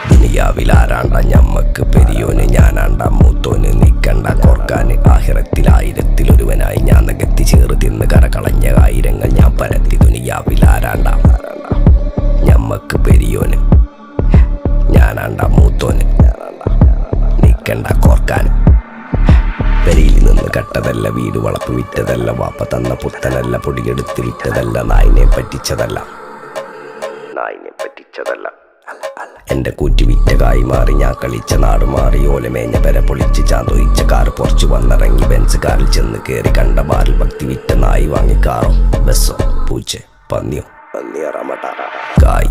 ദുനിയാവിലാരാണ്ട ഞമ്മക്ക് പെരിയോന്, ഞാനാണ്ട മൂത്തോന്. നിക്കണ്ട കോർക്കാന് ആഹിറത്തിൽ ആയിരത്തിലൊരുവനായി ഞാൻ നികത്തി ചേറ് തിന്ന് കരകളഞ്ഞ ആയിരങ്ങൾ ഞാൻ പരത്തി. ദുനിയാവിലാരാണ്ട ഞമ്മക്ക് പെരിയോന്, ഞാനാണ്ട മൂത്തോന്. നിക്കണ്ട കോർക്കാന്. പെരിയിൽ നിന്ന് കട്ടതല്ല, വീട് വളപ്പ് വിറ്റതല്ല, വാപ്പ തന്ന പുത്തനല്ല, പൊടിയെടുത്ത് വിറ്റതല്ല, നായിനെ പറ്റിച്ചതല്ല. എന്റെ കൂറ്റി വിറ്റ കായി മാറി ഞാൻ കളിച്ച നാട് മാറി. ഓലമേഞ്ഞ പെര പൊളിച്ച് ചാന്തൊയിച്ച കാറ് പൊറച്ചു വന്നിറങ്ങി ബെൻസ് കാറിൽ ചെന്ന് കേറി. കണ്ട ബാറിൽ ഭക്തി വിറ്റ നായി വാങ്ങി കാറോ ബസ്സോ പൂച്ച പന്നിയോ കായ്